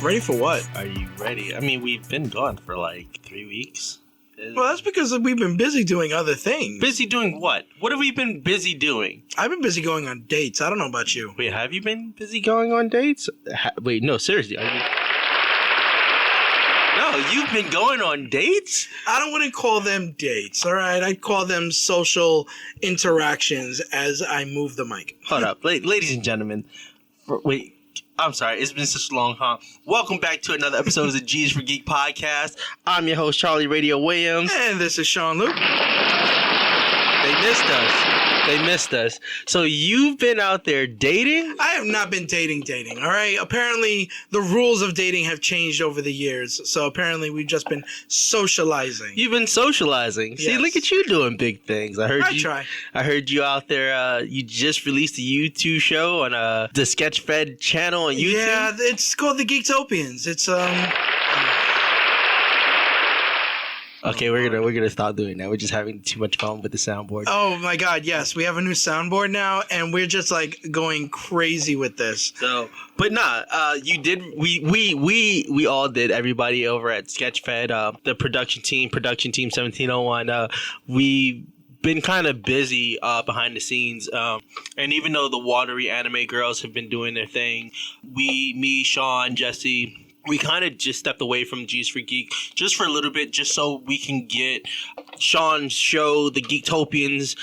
Ready for what? Are you ready? I mean, we've been gone for like 3 weeks. Well, that's because we've been busy doing other things. Busy doing what? What have we been busy doing? I've been busy going on dates. I don't know about you. Wait, have you been busy going on dates? Wait, no, seriously. No, you've been going on dates? I wouldn't call them dates, all right? I'd call them social interactions as I move the mic. Hold up. Ladies and gentlemen. Wait. I'm sorry, it's been such a long time. Welcome back to another episode of the Genies for Geek podcast. I'm your host, Charlie Radio Williams. And this is Sean-Luc. They missed us. So you've been out there dating? I have not been dating, all right? Apparently, the rules of dating have changed over the years. So apparently, we've just been socializing. You've been socializing. Yes. See, look at you doing big things. I try. I heard you out there. You just released a YouTube show on the Sketchfed channel on YouTube. Yeah, it's called the Geektopians. It's Okay, we're gonna stop doing that. We're just having too much fun with the soundboard. Oh my God, yes, we have a new soundboard now, and we're just like going crazy with this. So, but you did. We all did. Everybody over at Sketchfed, the production team 1701. We've been kind of busy behind the scenes, and even though the Watery Anime Girls have been doing their thing, me, Sean, Jesse. We kind of just stepped away from G's for Geek just for a little bit, just so we can get Sean's show, the Geektopians,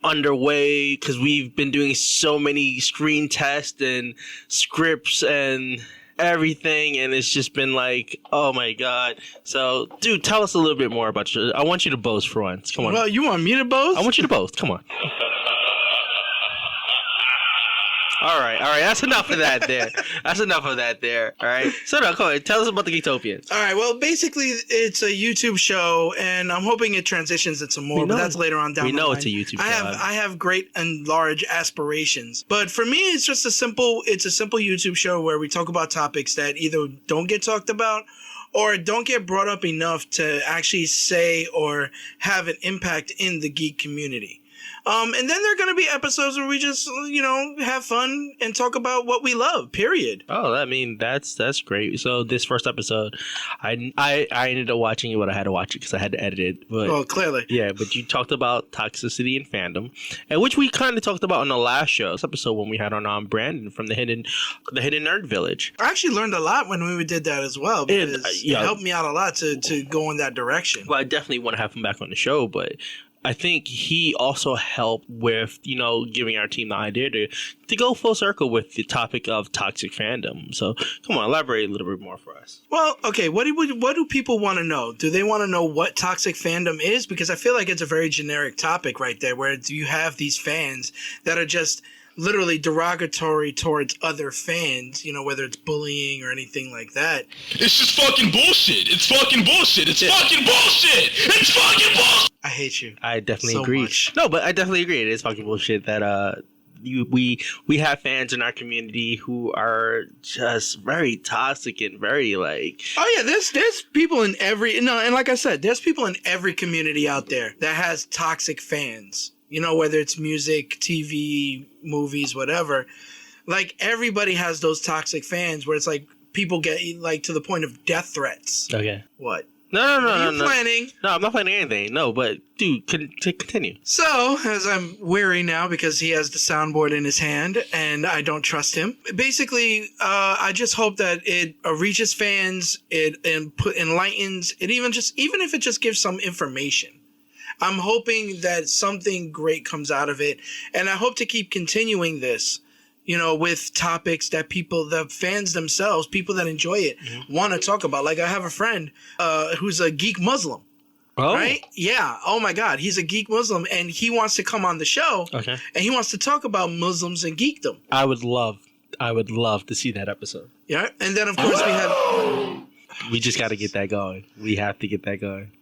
underway, because we've been doing so many screen tests and scripts and everything, and it's just been like, oh my God. So, dude, tell us a little bit more about you. I want you to boast for once. Come on. Well, you want me to boast? I want you to boast. Come on. All right. That's enough of that there. All right. So now, come on. Tell us about the Geektopians. All right. Well, basically, it's a YouTube show, and I'm hoping it transitions into more, but that's later on down the line. We know it's a YouTube show. I have great and large aspirations, but for me, it's just a simple YouTube show where we talk about topics that either don't get talked about or don't get brought up enough to actually say or have an impact in the geek community. And then there are going to be episodes where we just, have fun and talk about what we love, period. Oh, I mean, that's great. So this first episode, I ended up watching it, but I had to watch it because I had to edit it. But, well, clearly. Yeah, but you talked about toxicity in fandom, and which we kind of talked about in the last episode when we had on Brandon from the Hidden Nerd Village. I actually learned a lot when we did that as well, because it helped me out a lot to go in that direction. Well, I definitely want to have him back on the show, but I think he also helped with, giving our team the idea to go full circle with the topic of toxic fandom. So, come on, elaborate a little bit more for us. Well, okay, what do people want to know? Do they want to know what toxic fandom is? Because I feel like it's a very generic topic right there, where you have these fans that are just literally derogatory towards other fans, whether it's bullying or anything like that. It's just fucking bullshit. It's fucking bullshit. It's fucking bullshit. It's fucking bullshit. I hate you. I definitely agree. Much. No, but I definitely agree. It is fucking bullshit that we have fans in our community who are just very toxic and very like. Oh yeah, there's people in and like I said, there's people in every community out there that has toxic fans. Whether it's music, TV, movies, whatever. Like, everybody has those toxic fans where it's like people get like to the point of death threats. Okay. What? No. Are you planning? No, I'm not planning anything. No, but dude, continue. So, as I'm weary now because he has the soundboard in his hand and I don't trust him. Basically, I just hope that it reaches fans, it enlightens, it even if it just gives some information. I'm hoping that something great comes out of it, and I hope to keep continuing this, with topics that the fans themselves, people that enjoy it, want to talk about. Like, I have a friend who's a geek Muslim. Oh. Right? Yeah. Oh my God. He's a geek Muslim, and he wants to come on the show. Okay. And he wants to talk about Muslims and geekdom. I would love to see that episode. Yeah. And then, of course, we just got to get that going. We have to get that going.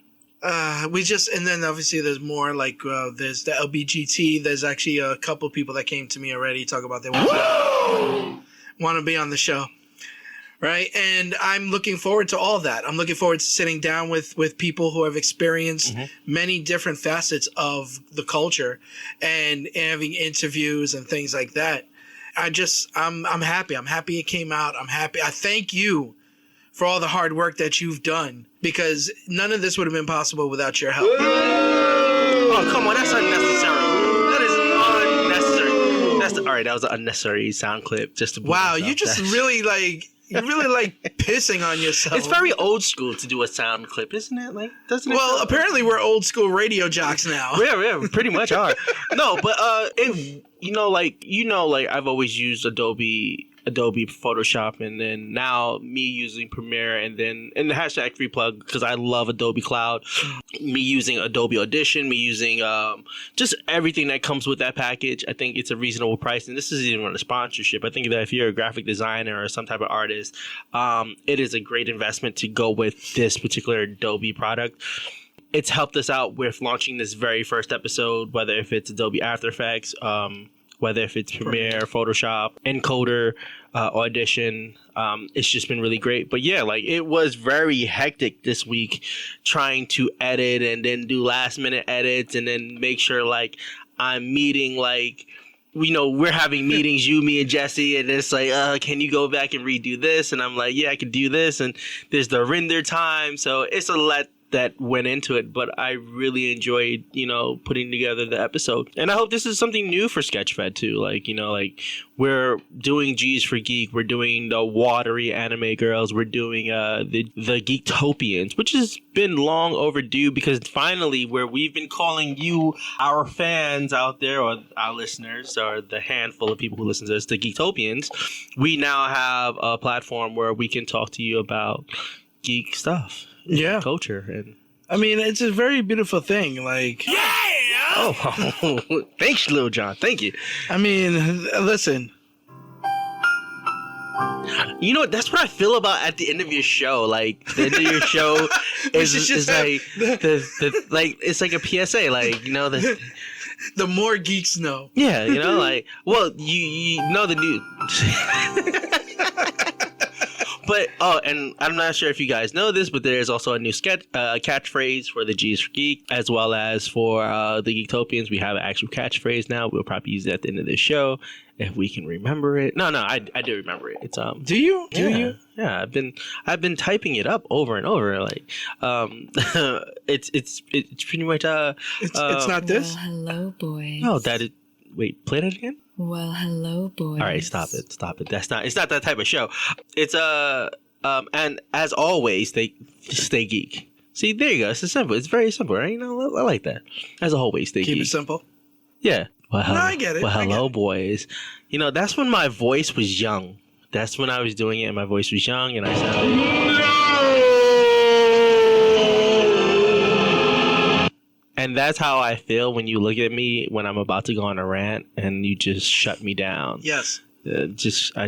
And then obviously there's more, like, there's the LBGT. There's actually a couple people that came to me already talk about they want to be on the show. Right. And I'm looking forward to all that. I'm looking forward to sitting down with people who have experienced many different facets of the culture and having interviews and things like that. I'm happy. I'm happy it came out. I'm happy. I thank you for all the hard work that you've done, because none of this would have been possible without your help. Oh, come on, that's unnecessary. That is unnecessary. All right, that was an unnecessary sound clip just to. Wow, you just really like pissing on yourself. It's very old school to do a sound clip, isn't it? Like, doesn't it? Well, apparently we're old school radio jocks now. Yeah, we pretty much are. No, but I've always used Adobe Photoshop, and then now me using Premiere, and the hashtag free plug because I love Adobe Cloud. Me using Adobe Audition, me using just everything that comes with that package. I think it's a reasonable price, and this isn't even a sponsorship. I think that if you're a graphic designer or some type of artist, it is a great investment to go with this particular Adobe product. It's helped us out with launching this very first episode, whether if it's Adobe After Effects, whether if it's Premiere, Photoshop, Encoder, Audition. It's just been really great. But yeah, like it was very hectic this week trying to edit and then do last minute edits and then make sure like I'm meeting like, we're having meetings, you, me, and Jesse, and it's like, can you go back and redo this? And I'm like, yeah, I could do this. And there's the render time. So it's a lot that went into it, but I really enjoyed, putting together the episode. And I hope this is something new for Sketchfed too. Like, we're doing G's for Geek. We're doing the watery anime girls. We're doing the Geektopians, which has been long overdue because finally where we've been calling you, our fans out there, or our listeners, or the handful of people who listen to us, the Geektopians, we now have a platform where we can talk to you about geek stuff. Yeah, culture, and I mean it's a very beautiful thing. Like, yeah. Oh, thanks, Lil John. Thank you. I mean, listen. You know what? That's what I feel about at the end of your show. Like the end of your show is like the like it's like a PSA. Like the more geeks know. Yeah, like you know the news. But and I'm not sure if you guys know this, but there's also a new catchphrase for the G's for Geek, as well as for the Geektopians. We have an actual catchphrase now. We'll probably use it at the end of this show if we can remember it. No, I do remember it. It's Do you? Do you? Yeah, I've been typing it up over and over. Like it's pretty much it's not this. Well, hello, boys. No, that is. Wait, play that again. Well, hello, boys. All right, stop it. It's not that type of show. It's and as always, they stay geek. See, there you go. It's simple. It's very simple, right? I like that. As always, stay geek. Keep it simple. Yeah. Well, no, I get it. Well, hello, boys. That's when my voice was young. That's when I was doing it, and my voice was young, and I sounded. And that's how I feel when you look at me when I'm about to go on a rant and you just shut me down. Yes. I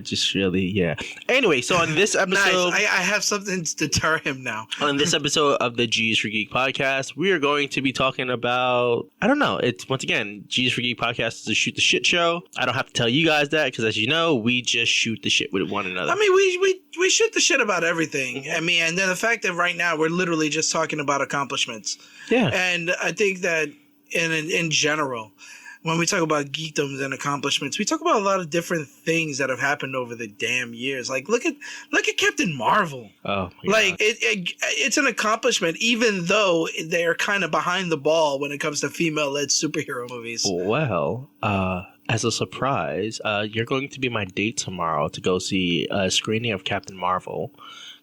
just really, yeah. Anyway, so on this episode... Nice. I have something to deter him now. On this episode of the G's for Geek podcast, we are going to be talking about... I don't know. It's, once again, G's for Geek podcast is a shoot the shit show. I don't have to tell you guys that because, as you know, we just shoot the shit with one another. I mean, we shoot the shit about everything. I mean, and then the fact that right now we're literally just talking about accomplishments. Yeah. And I think that in general... when we talk about geekdoms and accomplishments, we talk about a lot of different things that have happened over the damn years. Like, look at Captain Marvel. Oh, like it's an accomplishment, even though they're kind of behind the ball when it comes to female-led superhero movies. Well, as a surprise, you're going to be my date tomorrow to go see a screening of Captain Marvel,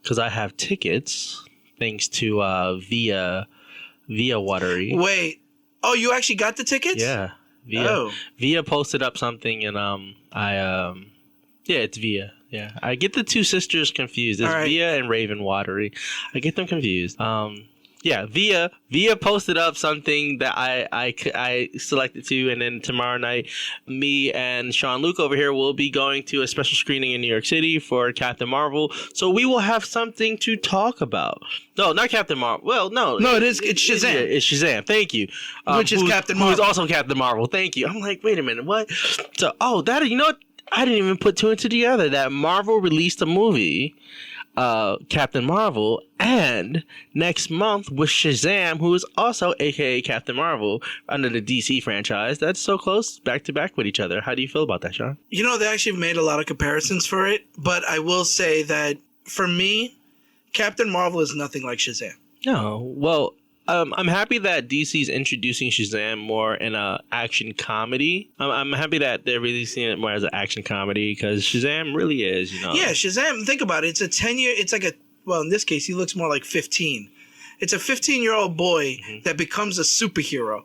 because I have tickets thanks to Via Watery. Wait, oh, you actually got the tickets? Yeah. Via posted up something, and it's Via. Yeah, I get the two sisters confused. It's right. Via and Raven Watery. I get them confused. Via posted up something that I selected to, and then tomorrow night, me and Sean-Luc over here will be going to a special screening in New York City for Captain Marvel. So we will have something to talk about. No, not Captain Marvel. Well, no, it's Shazam. It's Shazam. Thank you. Which is Captain Marvel. Who is also Captain Marvel. Thank you. I'm like, wait a minute, what? So, you know what? I didn't even put two and two together. That Marvel released a movie, Captain Marvel, and next month with Shazam, who is also AKA Captain Marvel under the DC franchise. That's so close, back to back with each other. How do you feel about that, Sean? They actually made a lot of comparisons for it, but I will say that for me, Captain Marvel is nothing like Shazam. No, well, I'm happy that DC's introducing Shazam more in a action comedy. I'm happy that they're releasing it more as an action comedy because Shazam really is, Yeah, Shazam. Think about it. It's a 10-year. It's like in this case, he looks more like 15. It's a 15-year-old boy that becomes a superhero.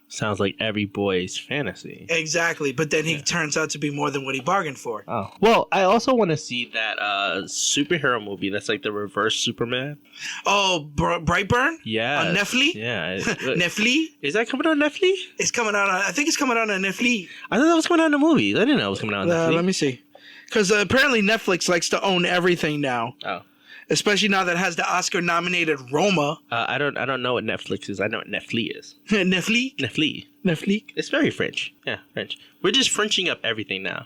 Sounds like every boy's fantasy. Exactly, but then he turns out to be more than what he bargained for. Oh, well, I also want to see that superhero movie that's like the reverse Superman. Oh, Brightburn? Yeah. On Netflix? Yeah. Netflix? Is that coming on Netflix? It's coming out on, I think it's coming out on Netflix. I thought that was coming out in the movies. I didn't know it was coming out on Netflix. Let me see. Because apparently Netflix likes to own everything now. Oh. Especially now that it has the Oscar-nominated Roma. I don't know what Netflix is. I know what Netflix is. Netflix? Netflix. Netflix? It's very French. Yeah, French. We're just Frenching up everything now.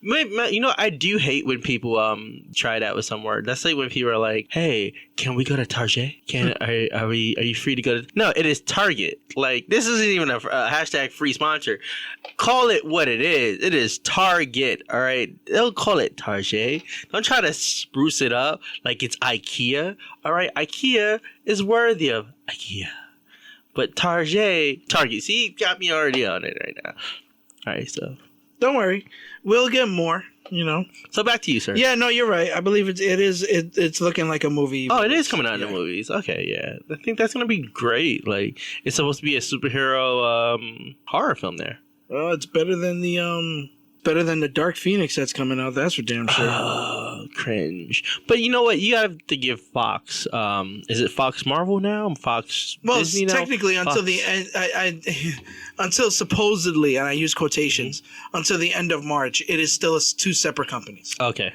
I do hate when people try that with some word. That's like when people are like, "Hey, can we go to Target? Are you free to go to?" No, it is Target. Like this isn't even a hashtag free sponsor. Call it what it is. It is Target. All right, they'll call it Target. Don't try to spruce it up like it's IKEA. All right, IKEA is worthy of IKEA. But Target, see, you got me already on it right now. All right, so. Don't worry. We'll get more, So back to you, sir. Yeah, no, you're right. I believe it's looking like a movie. Oh, it is coming out in the movies. Okay, yeah. I think that's going to be great. Like, it's supposed to be a superhero horror film there. Well, it's better than the Dark Phoenix that's coming out. That's for damn sure. Oh, cringe. But you know what? You have to give Fox. Is it Fox Marvel now? Fox Disney now? Technically, Fox. until the end, until supposedly, and I use quotations, until the end of March, it is still two separate companies. Okay.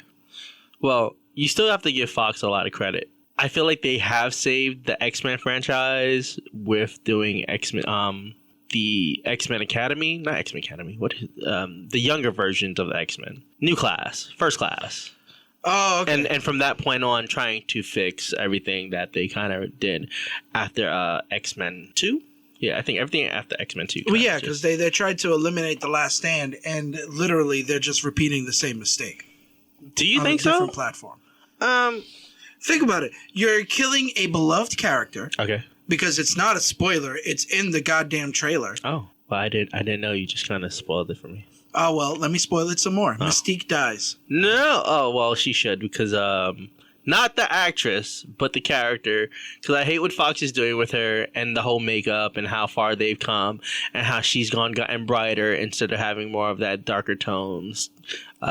Well, you still have to give Fox a lot of credit. I feel like they have saved the X-Men franchise with doing X-Men. The X-Men Academy, not X-Men Academy. What is the younger versions of the X-Men? New class, first class. Oh, okay. And from that point on, trying to fix everything that they kind of did after X-Men 2. Yeah, I think everything after X-Men 2. Well, yeah, because they tried to eliminate The Last Stand, and literally they're just repeating the same mistake. Do you think on a so? different platform. Think about it. You're killing a beloved character. Okay. Because it's not a spoiler. It's in the goddamn trailer. Oh, well, I didn't know. You just kind of spoiled it for me. Oh, well, let me spoil it some more. Mystique dies. No. Oh, well, she should because not the actress, but the character. Because I hate what Fox is doing with her and the whole makeup and how far they've come and how she's gotten brighter instead of having more of that darker tones,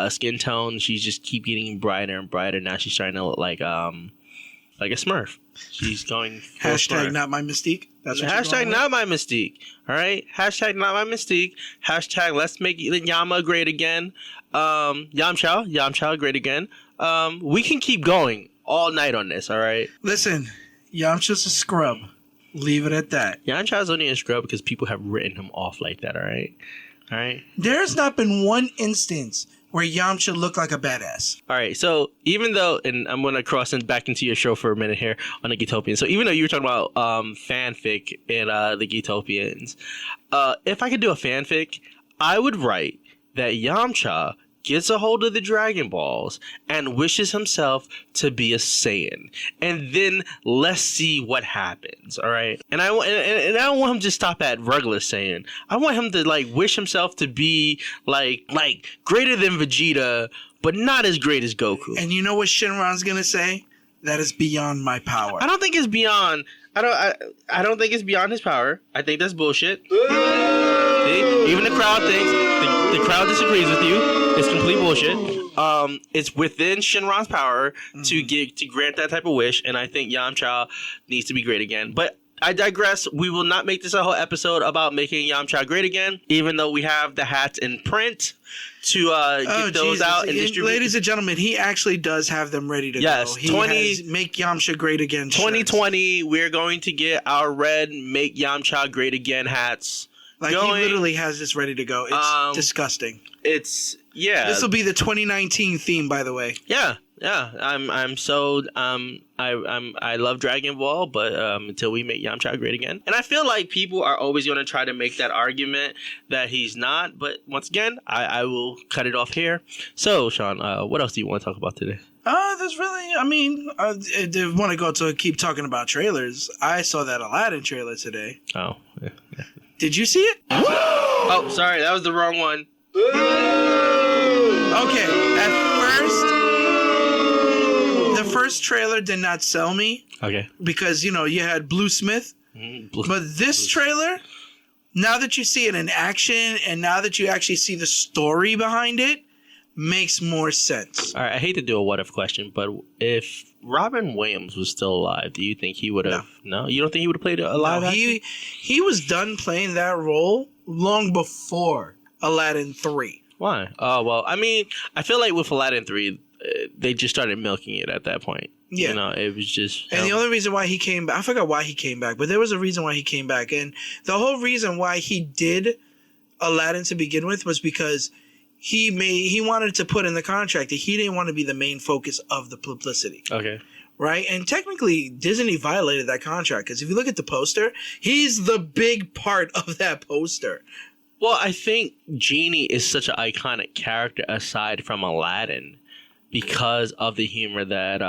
skin tone. She's just keep getting brighter and brighter. Now she's starting to look like a Smurf. She's going Hashtag not my Mystique. That's what Hashtag not my Mystique. All right. Hashtag not my Mystique. Hashtag let's make Yama great again. Yamcha great again. We can keep going all night on this. All right. Listen, Yamcha's a scrub. Leave it at that. Yamcha's only a scrub because people have written him off like that. All right. All right. There's not been one instance where Yamcha looked like a badass. All right, so even though, and I'm going to cross back into your show for a minute here on the Geektopians. So even though you were talking about fanfic in the Geektopians, if I could do a fanfic, I would write that Yamcha gets a hold of the Dragon Balls and wishes himself to be a Saiyan. And then let's see what happens, all right? And I don't want him to stop at regular Saiyan. I want him to wish himself to be like greater than Vegeta, but not as great as Goku. And you know what Shinran's gonna say? That is beyond my power. I don't think it's beyond. I don't think it's beyond his power. I think that's bullshit. See? Even the crowd thinks the crowd disagrees with you. It's complete bullshit. It's within Shinran's power to grant that type of wish, and I think Yamcha needs to be great again. But I digress. We will not make this a whole episode about making Yamcha great again, even though we have the hats in print to get those out and distribute. Ladies and gentlemen, he actually does have them ready to go. He has Make Yamcha Great Again shirts. 2020, we're going to get our red Make Yamcha Great Again hats. He literally has this ready to go. It's disgusting. Yeah. This will be the 2019 theme, by the way. Yeah. Yeah, I'm so I love Dragon Ball, but until we make Yamcha great again, and I feel like people are always going to try to make that argument that he's not. But once again, I will cut it off here. So, Sean, what else do you want to talk about today? There's really, I want to go to keep talking about trailers. I saw that Aladdin trailer today. Oh, yeah. Did you see it? Oh, sorry, that was the wrong one. Okay, the first trailer did not sell me. Okay. Because, you had Blue Smith. But this trailer, now that you see it in action and now that you actually see the story behind it, makes more sense. All right, I hate to do a what if question, but if Robin Williams was still alive, do you think he would have? No, you don't think he would have played a live action? He was done playing that role long before Aladdin 3. Why? Oh, well, I mean, I feel like with Aladdin 3, they just started milking it at that point. Yeah. It was just... And the only reason why he came back, I forgot why he came back, but there was a reason why he came back. And the whole reason why he did Aladdin to begin with was because he wanted to put in the contract that he didn't want to be the main focus of the publicity. Okay. Right? And technically, Disney violated that contract because if you look at the poster, he's the big part of that poster. Well, I think Genie is such an iconic character aside from Aladdin because of the humor that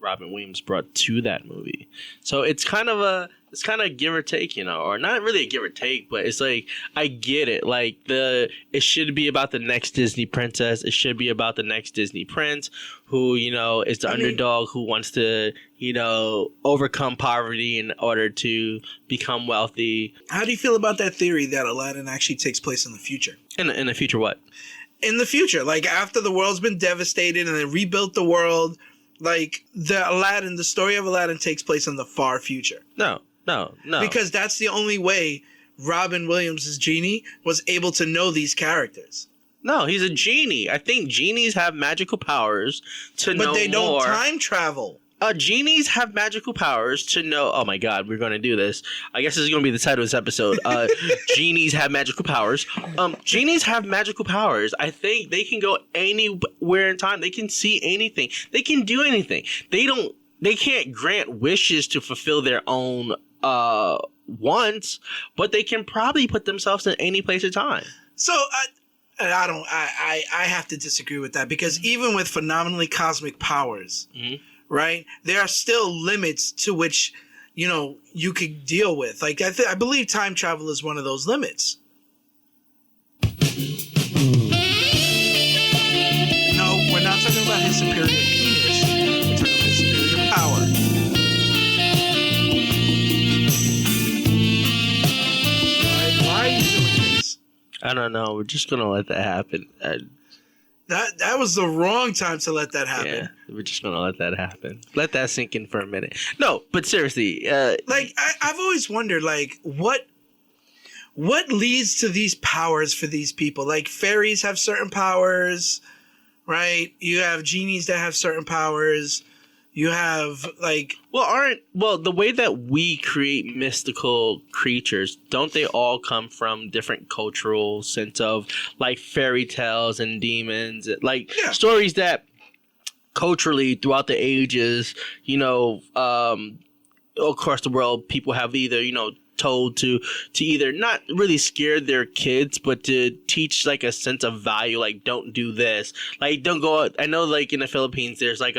Robin Williams brought to that movie. So it's kind of give or take, or not really a give or take, but it's like, I get it. Like it should be about the next Disney princess. It should be about the next Disney prince who, is the underdog who wants to, overcome poverty in order to become wealthy. How do you feel about that theory that Aladdin actually takes place in the future? In the future, what? In the future, like after the world's been devastated and they rebuilt the world, like the story of Aladdin takes place in the far future. No. Because that's the only way Robin Williams' Genie was able to know these characters. No, he's a genie. I think genies have magical powers to know more. But they don't time travel. Genies have magical powers to know... Oh my god, we're going to do this. I guess this is going to be the title of this episode. Genies have magical powers. Genies have magical powers. I think they can go anywhere in time. They can see anything. They can do anything. They can't grant wishes to fulfill their own wants, but they can probably put themselves in any place or time. So I have to disagree with that because even with phenomenally cosmic powers... Mm-hmm. Right? There are still limits to which, you could deal with. Like, I believe time travel is one of those limits. No, we're not talking about his superior penis. We're talking about his superior power. Why are you doing this? I don't know. We're just going to let that happen. That was the wrong time to let that happen. Yeah, we're just gonna let that happen. Let that sink in for a minute. No, but seriously, I've always wondered, like, what leads to these powers for these people? Like, fairies have certain powers, right? You have genies that have certain powers. You have the way that we create mystical creatures, don't they all come from different cultural sense of like fairy tales and demons, stories that culturally throughout the ages, across the world, people have either, told to either not really scare their kids, but to teach like a sense of value, like don't do this, like don't go out. I know like in the Philippines there's I don't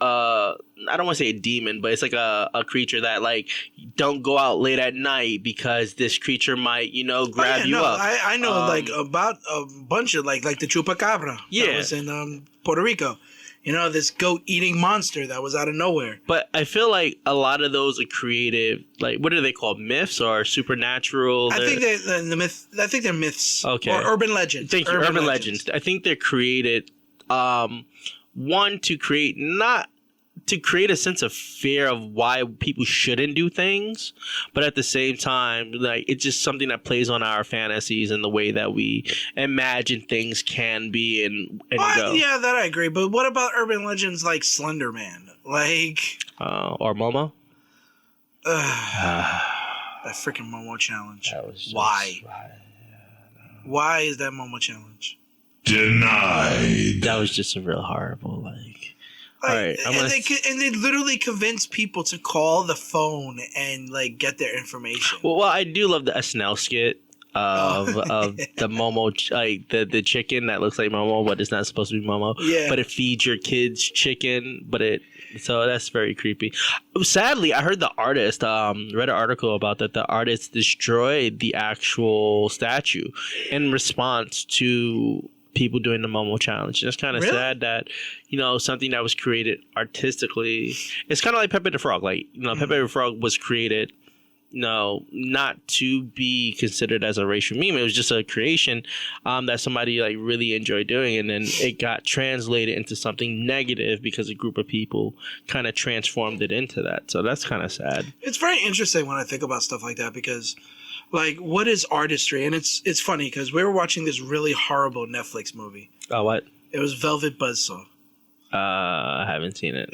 want to say a demon, but it's like a creature that like don't go out late at night because this creature might grab you up. I know like about a bunch of like the chupacabra that was in Puerto Rico. This goat-eating monster that was out of nowhere. But I feel like a lot of those are creative. Like, what are they called? Myths or supernatural? I think they're myths. Okay. Or urban legends. Thank you. Urban legends. I think they're created, one, to create a sense of fear of why people shouldn't do things, but at the same time, like it's just something that plays on our fantasies and the way that we imagine things can be and go. Yeah, that I agree. But what about urban legends like Slender Man, or Momo? That freaking Momo challenge. Why? Why is that Momo challenge? Denied. That was just a real horrible, all right, and they literally convince people to call the phone and like get their information. Well, I do love the SNL skit of the Momo, like the chicken that looks like Momo, but it's not supposed to be Momo. Yeah. But it feeds your kids chicken, so that's very creepy. Sadly, I heard the artist read an article about that. The artist destroyed the actual statue in response to people doing the Momo challenge. It's kind of sad that, something that was created artistically, it's kind of like Pepe the Frog. Like, Pepe the Frog was created, not to be considered as a racial meme. It was just a creation that somebody like really enjoyed doing, and then it got translated into something negative because a group of people kind of transformed it into that. So that's kind of sad. It's very interesting when I think about stuff like that because, like, what is artistry? And it's funny because we were watching this really horrible Netflix movie. Oh, what? It was Velvet Buzzsaw. I haven't seen it.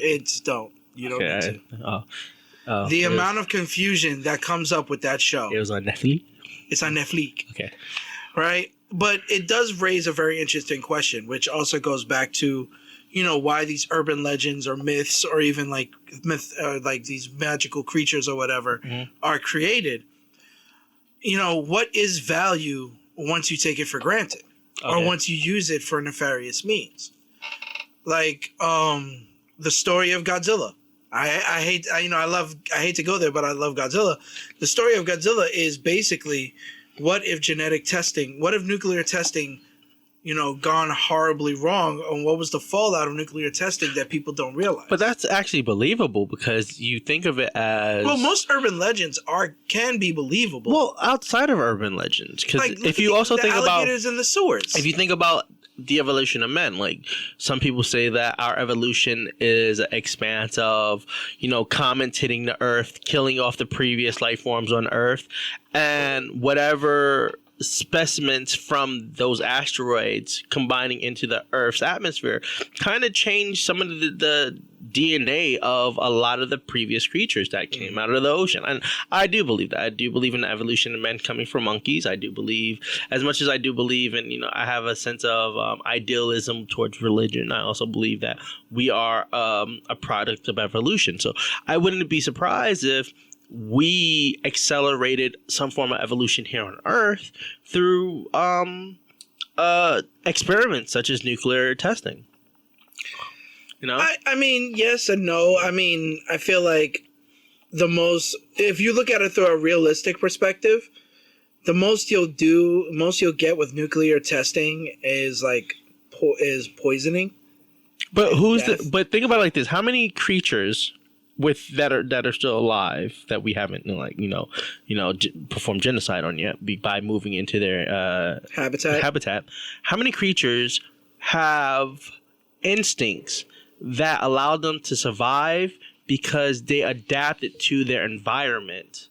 You don't need to. The amount of confusion that comes up with that show. It was on Netflix? It's on Netflix. Okay. Right? But it does raise a very interesting question, which also goes back to, why these urban legends or myths or even like like these magical creatures or whatever are created. What is value once you take it for granted or once you use it for nefarious means? Like the story of Godzilla. I hate to go there, but I love Godzilla. The story of Godzilla is basically what if nuclear testing, gone horribly wrong, and what was the fallout of nuclear testing that people don't realize? But that's actually believable because you think of it as... Well, most urban legends can be believable. Well, outside of urban legends, because like, if you also think about alligators in the sewers, if you think about the evolution of men, like some people say that our evolution is an expanse of, comets hitting the earth, killing off the previous life forms on earth, and whatever specimens from those asteroids combining into the Earth's atmosphere kind of changed some of the DNA of a lot of the previous creatures that came out of the ocean. And I do believe that. I do believe in the evolution of men coming from monkeys. I do believe, as much as I do believe in, I have a sense of idealism towards religion, I also believe that we are a product of evolution. So I wouldn't be surprised if we accelerated some form of evolution here on Earth through experiments such as nuclear testing. I mean, yes and no. I mean, I feel like if you look at it through a realistic perspective, the most you'll get with nuclear testing is poisoning. But but think about it like this: how many creatures that are still alive that we haven't performed genocide on yet by moving into their habitat? How many creatures have instincts that allow them to survive because they adapted to their environment?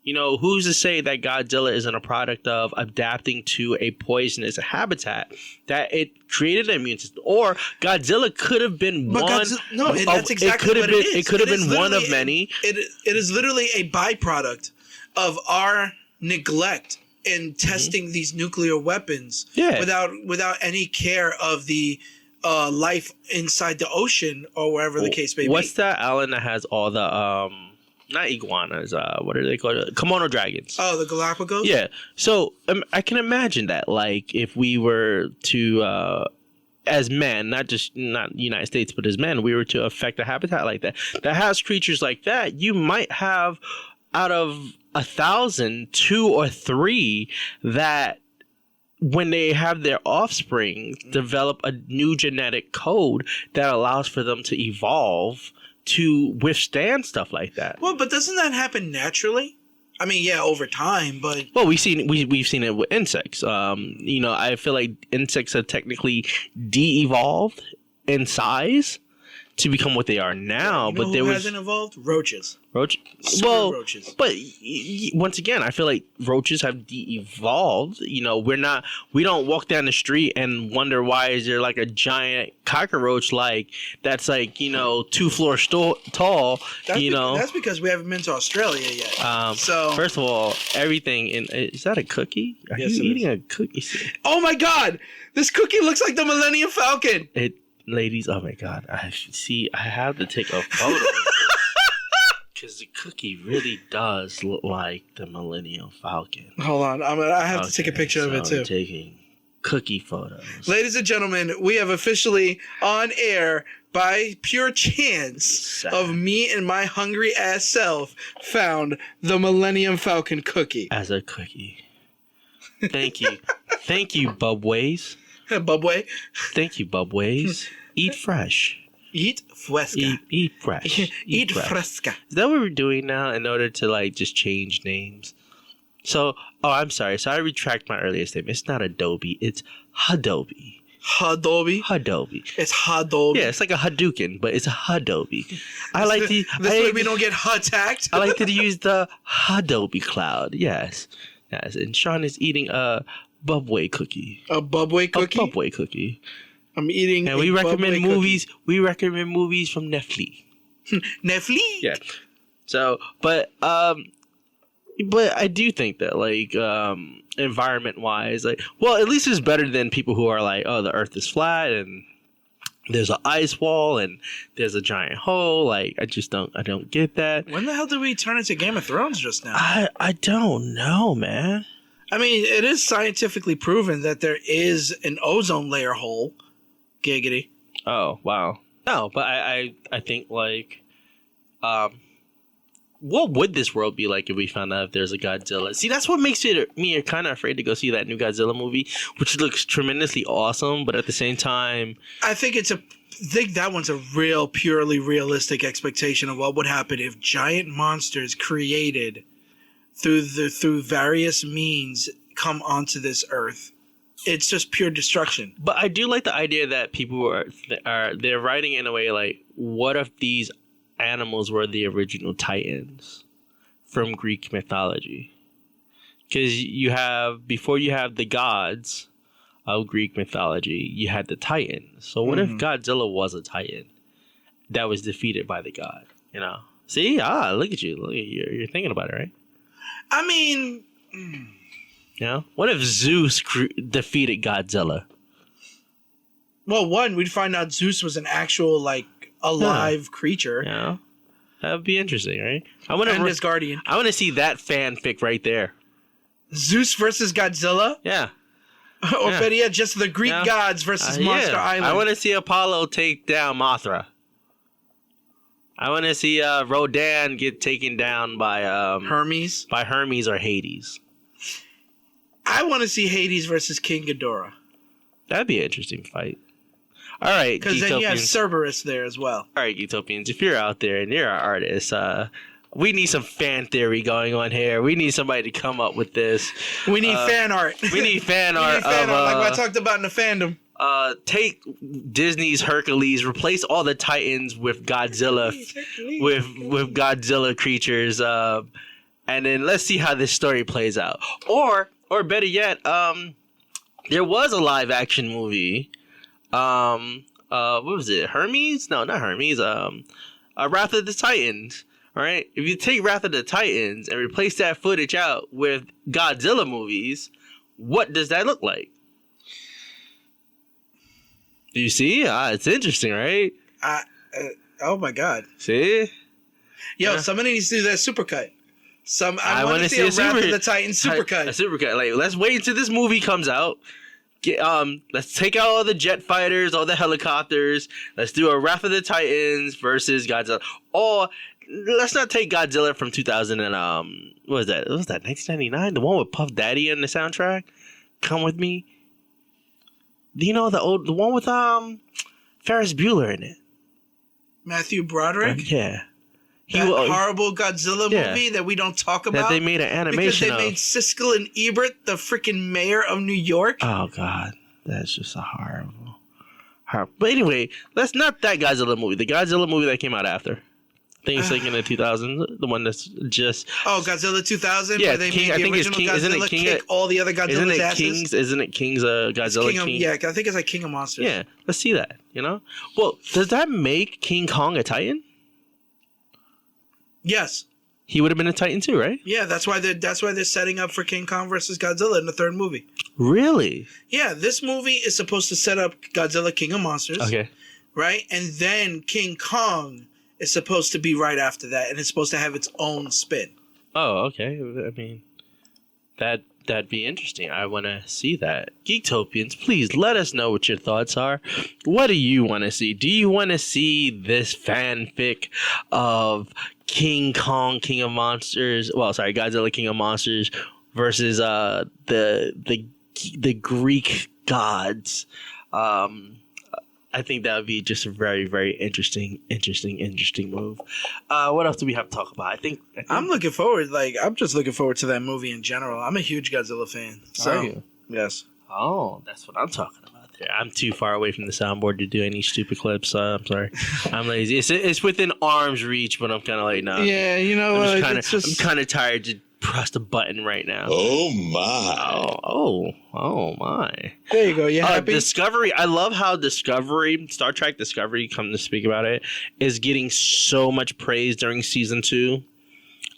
Who's to say that Godzilla isn't a product of adapting to a poisonous habitat, that it created an immune system? Or Godzilla could have been that's exactly what it is. It could have been one of many. It is literally a byproduct of our neglect in testing these nuclear weapons without any care of the life inside the ocean or wherever the case may be. What's that island that has all the not iguanas, what are they called? Kimono dragons. Oh, the Galapagos? Yeah. So I can imagine that, like, if we were to, as men, not United States, but as men, we were to affect a habitat like that has creatures like that, you might have out of 1,000, 2 or 3 that, when they have their offspring, develop a new genetic code that allows for them to evolve to withstand stuff like that. Well, but doesn't that happen naturally? I mean, yeah, over time, but we've seen it with insects. I feel like insects have technically de-evolved in size to become what they are now. But there who was hasn't evolved? Roaches. Well, roaches. but once again, I feel like roaches have de-evolved. You know, we don't walk down the street and wonder why is there like a giant cockroach that's 2 floors tall. That's because we haven't been to Australia yet. So first of all, everything is that a cookie? Are Yes, you it eating a cookie? oh my God, this cookie looks like the Millennium Falcon. Ladies, oh my God, I have to take a photo. Because the cookie really does look like the Millennium Falcon. Hold on, I have to take a picture of it too. I'm taking cookie photos. Ladies and gentlemen, we have officially on air, by pure chance of me and my hungry ass self, found the Millennium Falcon cookie. As a cookie. Thank you. Thank you, Bubways. Bubway. Thank you, Bubways. Eat fresh. Eat fresca. Eat fresh. Eat fresca. Is that what we're doing now in order to just change names? So, I'm sorry. So I retract my earlier statement. It's not Adobe. It's Hadobe. Hadobe. It's Hadobe. Yeah, it's like a Hadouken, but it's a Hadobe. This way we don't get attacked. I like to use the Hadobe cloud. Yes. And Sean is eating a Bubway cookie. A Bubway cookie. A Bubway cookie. I'm eating. And we recommend movies. Cookie. We recommend movies from Netflix. Netflix. Yeah. So, but I do think that environment wise, at least it's better than people who are the Earth is flat and there's an ice wall and there's a giant hole. I don't get that. When the hell did we turn into Game of Thrones just now? I don't know, man. I mean, it is scientifically proven that there is an ozone layer hole. Giggity. Oh, wow. No, but I think what would this world be like if we found out if there's a Godzilla? See, that's what makes me kind of afraid to go see that new Godzilla movie, which looks tremendously awesome, but at the same time, I think that one's a real purely realistic expectation of what would happen if giant monsters created through various means come onto this earth. It's just pure destruction. But I do like the idea that people they're writing in a way what if these animals were the original Titans from Greek mythology? Because before you have the gods of Greek mythology, you had the Titans. So what if Godzilla was a Titan that was defeated by the god? See, look at you. You're thinking about it, right? I mean, what if Zeus defeated Godzilla? Well, we'd find out Zeus was an actual alive creature. Yeah, that would be interesting, right? And his guardian. I want to see that fanfic right there. Zeus versus Godzilla? Yeah. Or better yet, just the Greek gods versus Monster Island. I want to see Apollo take down Mothra. I want to see Rodan get taken down by Hermes. By Hermes or Hades. I want to see Hades versus King Ghidorah. That'd be an interesting fight. All right, because then you have Cerberus there as well. All right, Geektopians, if you're out there and you're an artist, we need some fan theory going on here. We need somebody to come up with this. We need fan art. We need fan art. Like what I talked about in the fandom. Take Disney's Hercules, replace all the Titans with Godzilla, with Godzilla creatures, and then let's see how this story plays out. Or better yet, there was a live action movie. What was it? Hermes? No, not Hermes. Wrath of the Titans. All right. If you take Wrath of the Titans and replace that footage out with Godzilla movies, what does that look like? Do you see? It's interesting, right? Oh my God. See? Yo, somebody needs to do that supercut. I want to see a Wrath of the Titans supercut. A supercut. Let's wait until this movie comes out. Let's take out all the jet fighters, all the helicopters. Let's do a Wrath of the Titans versus Godzilla. Or let's not take Godzilla from 2000 and what was that? Was that 1999? The one with Puff Daddy in the soundtrack. Come with me. Do you know the one with Ferris Bueller in it? Matthew Broderick. Yeah. That horrible Godzilla movie that we don't talk about. That they made an animation because they made Siskel and Ebert the freaking mayor of New York. Oh God, that's just a horrible. But anyway, that's not that Godzilla movie. The Godzilla movie that came out after. I think it's like in the 2000s. The one that's just Godzilla 2000. yeah. Where they King, made I the think it's original King. Godzilla Isn't it King? kick all the other Godzilla's asses. Isn't it King's Godzilla King of, King? yeah, I think it's like King of Monsters. Yeah, let's see that. You know, well, does that make King Kong a Titan? Yes. He would have been a Titan too, right? Yeah, that's why they're setting up for King Kong versus Godzilla in the third movie. Really? Yeah, this movie is supposed to set up Godzilla King of Monsters. Okay. Right? And then King Kong is supposed to be right after that, and it's supposed to have its own spin. Oh, okay. I mean, that'd be interesting. I want to see that. Geektopians, please let us know what your thoughts are. What do you want to see? Do you want to see this fanfic of King Kong, King of Monsters? Well, sorry, Godzilla, King of Monsters versus the Greek gods. I think that would be just a very, very interesting move. What else do we have to talk about? I think I'm looking forward. I'm just looking forward to that movie in general. I'm a huge Godzilla fan. So, Are you? yes. Oh, that's what I'm talking about there. I'm too far away from the soundboard to do any stupid clips. I'm sorry. I'm lazy. It's within arm's reach, but I'm kind of like, no. Yeah, you know, I'm kind of tired to press the button right now. Oh my. Oh my. There you go. You happy? Discovery. I love how Star Trek Discovery, come to speak about it, is getting so much praise during season 2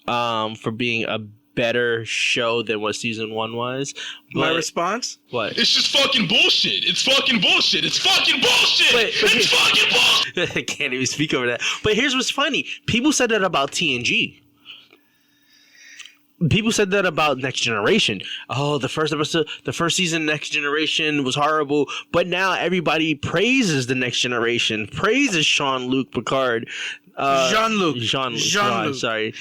for being a better show than what season 1 was. My response? What? It's just fucking bullshit. It's fucking bullshit. It's fucking bullshit. It's fucking bullshit. I can't even speak over that. But here's what's funny. People said that about TNG. People said that about Next Generation. Oh, the first season, Next Generation was horrible. But now everybody praises the Next Generation, praises Sean-Luc Picard. Jean-Luc. Sorry.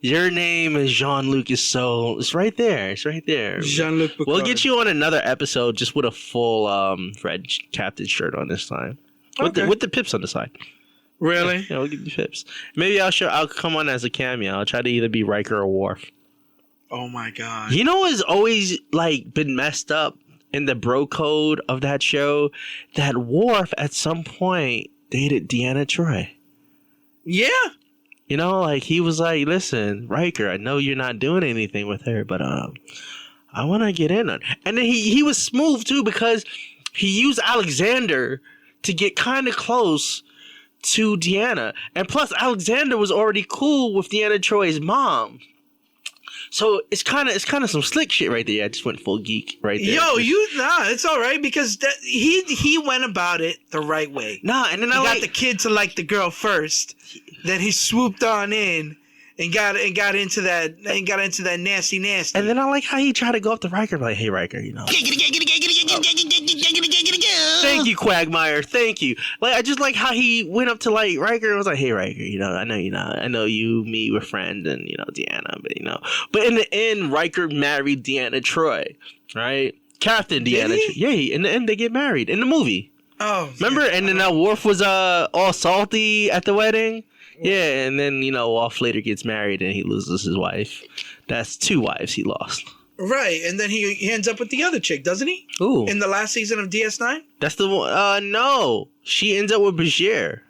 Your name is Jean-Luc is so... It's right there. Jean-Luc Picard. We'll get you on another episode just with a full red captain shirt on this time. With the pips on the side. Really? Yeah, we'll give you pips. Maybe I'll come on as a cameo. I'll try to either be Riker or Worf. Oh my god. You know what's always been messed up in the bro code of that show? That Worf at some point dated Deanna Troi. Yeah. You know, he was like, listen, Riker, I know you're not doing anything with her, but I want to get in on it. And then he was smooth too, because he used Alexander to get kind of close to Deanna, and plus Alexander was already cool with Deanna Troy's mom, so it's kind of some slick shit right there. I just went full geek right there. It's all right, because he went about it the right way. And then he got the kid to like the girl first, then he swooped on in and got into that nasty. And then I like how he tried to go up to Riker, like, hey Riker, you know. Thank you, Quagmire. Thank you. I just like how he went up to Riker and was like, "Hey, Riker, you know, I know me, we're friends, and Deanna, but in the end, Riker married Deanna Troi, right? Captain Deanna Troi. Yeah, in the end, they get married in the movie. Oh, remember? Yeah. And then Worf was all salty at the wedding. Yeah, and then Worf later gets married and he loses his wife. That's 2 wives he lost. Right, and then he ends up with the other chick, doesn't he? Ooh. In the last season of DS9? That's the one. No. She ends up with Bashir.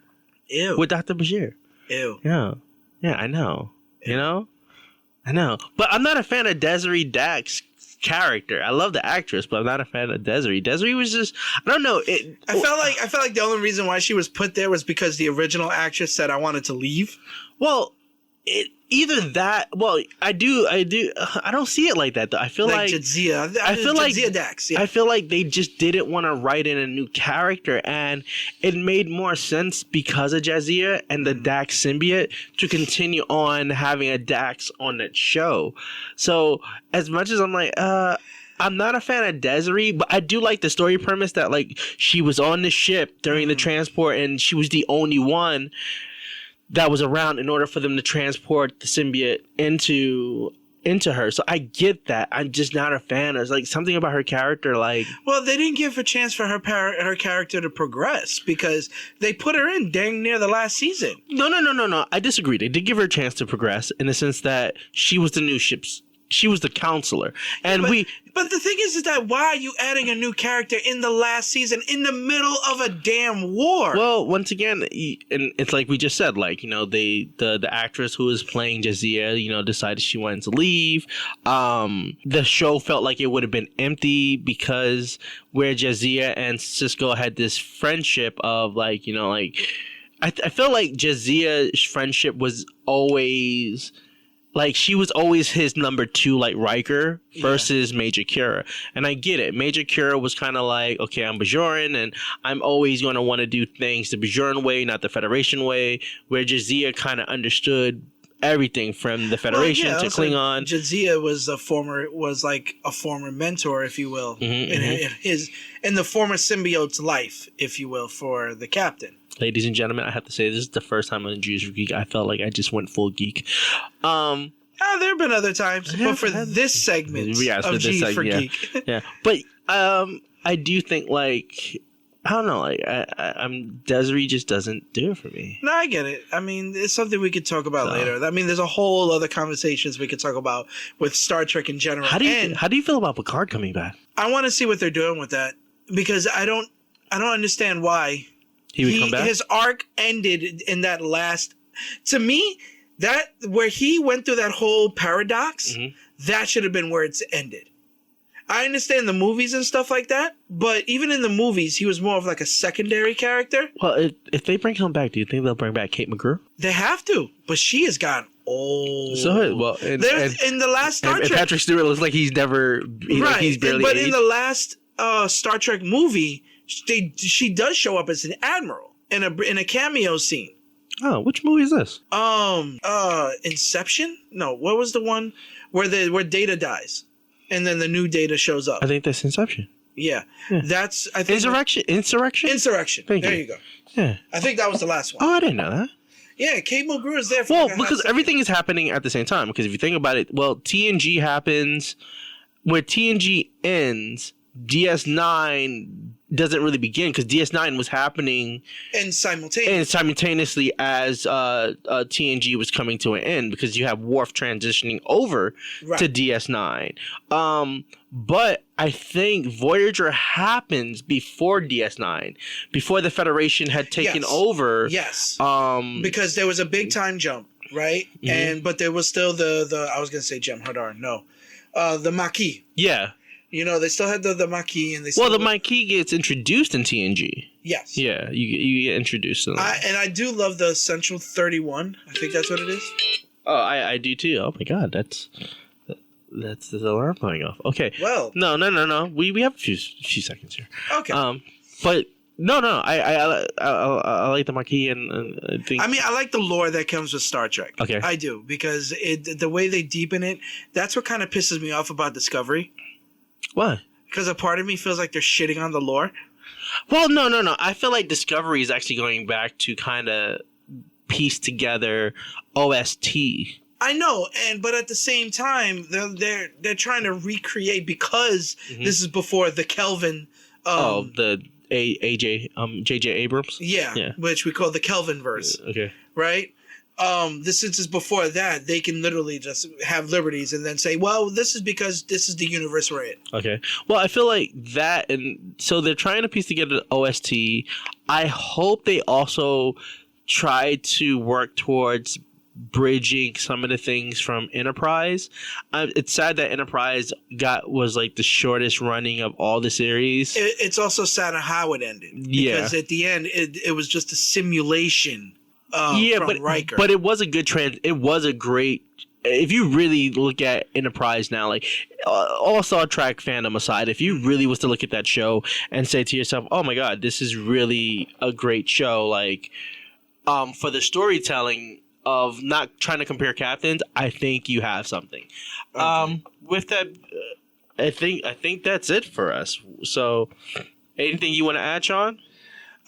Ew. With Dr. Bashir. Ew. Yeah. Yeah, I know. Ew. I know. But I'm not a fan of Desiree Dax's character. I love the actress, but I'm not a fan of Desiree. Desiree was just, I don't know. I felt like the only reason why she was put there was because the original actress said I wanted to leave. Well, either that. Well, I do. I don't see it like that though. I feel like Jadzia. Jadzia Dax. Yeah. I feel like they just didn't want to write in a new character, and it made more sense because of Jadzia and the Dax symbiote to continue on having a Dax on that show. So as much as I'm like, I'm not a fan of Desiree, but I do like the story premise that she was on the ship during the transport and she was the only one that was around in order for them to transport the symbiote into her. So I get that. I'm just not a fan. There's something about her character Well, they didn't give a chance for her character to progress because they put her in dang near the last season. No. I disagree. They did give her a chance to progress in the sense that she was the new ship's she was the counselor, and But the thing is that why are you adding a new character in the last season in the middle of a damn war? Well, once again, and it's like we just said, like, you know, the actress who was playing Jazia, you know, decided she wanted to leave. The show felt like it would have been empty because where Jazia and Cisco had this friendship of, like, you know, like, I feel like Jazia's friendship was always, like, she was always his number two, like Riker versus Major Kira. And I get it. Major Kira was kind of like, okay, I'm Bajoran and I'm always going to want to do things the Bajoran way, not the Federation way, where Jazia kind of understood everything from the Federation to Klingon. Jazia was like a former mentor, if you will, in the former symbiote's life, if you will, for the captain. Ladies and gentlemen, I have to say, this is the first time on Jews for Geek I felt like I just went full geek. There have been other times, but for this segment of G for Geek. Yeah, but I do think, like, I don't know, like, Desiree just doesn't do it for me. No, I get it. I mean, it's something we could talk about later. I mean, there's a whole other conversations we could talk about with Star Trek in general. How do you feel about Picard coming back? I want to see what they're doing with that because I don't understand why. He would come back? His arc ended in that last. To me, that where he went through that whole paradox, that should have been where it's ended. I understand the movies and stuff like that, but even in the movies, he was more of like a secondary character. Well, if they bring him back, do you think they'll bring back Kate McGrew? They have to, but she has gotten old. So, well, in the last Star Trek, Patrick Stewart looks like he's never, like he's barely. But aged. in the last Star Trek movie, she does show up as an admiral in a cameo scene. Oh, which movie is this? Inception? No, what was the one where Data dies, and then the new Data shows up? I think that's Inception. Yeah. That's I think Insurrection. Thank there you. you go. Yeah, I think that was the last one. Oh, I didn't know that. Yeah, Kate Mulgrew is there. Well, because everything is happening at the same time. Because if you think about it, well, TNG happens. Where TNG ends, DS9 doesn't really begin because DS9 was happening and simultaneously as TNG was coming to an end because you have Worf transitioning over to DS9. But I think Voyager happens before DS9, before the Federation had taken over. Yes. Because there was a big time jump, right? But there was still the I was gonna say Jem'Hadar, no, the Maquis. Yeah. You know, they still had the Maquis, and the Maquis gets introduced in TNG. Yes. Yeah, you get introduced to them. And I do love the Central 31. I think that's what it is. Oh, I do too. Oh my God, that's the alarm going off. Okay. Well. No. We have a few seconds here. Okay. But no. I like the Maquis and I think. I mean, I like the lore that comes with Star Trek. Okay. I do because the way they deepen it. That's what kind of pisses me off about Discovery. Why? Because a part of me feels like they're shitting on the lore. Well, no. I feel like Discovery is actually going back to kind of piece together OST. I know, but at the same time, they're trying to recreate because this is before the Kelvin. The J.J. Abrams. Yeah, which we call the Kelvin verse. Okay. Right. Since is before that, they can literally just have liberties and then say, well, this is because this is the universe we're in. Okay. Well, I feel like that, and so they're trying to piece together the OST. I hope they also try to work towards bridging some of the things from Enterprise. It's sad that Enterprise was like the shortest running of all the series. It's also sad how it ended. Because at the end, it was just a simulation. From Riker. But it was a good it was a great. If you really look at Enterprise now, like all Star Trek fandom aside, if you really was to look at that show and say to yourself, "Oh my God, this is really a great show," like for the storytelling of not trying to compare captains, I think you have something. Okay. With that, I think that's it for us. So, anything you want to add, Sean?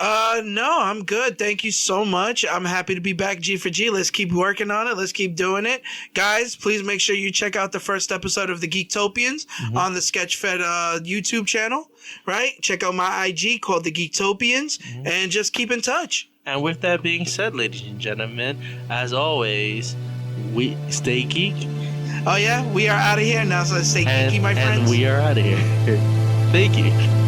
No, I'm good. Thank you so much. I'm happy to be back, G for G. Let's keep working on it. Let's keep doing it. Guys, please make sure you check out the first episode of the Geektopians on the Sketchfed YouTube channel, right? Check out my IG called the Geektopians and just keep in touch. And with that being said, ladies and gentlemen, as always, we stay geek. Oh yeah, we are out of here now. So stay geeky, my friends. And we are out of here. Thank you.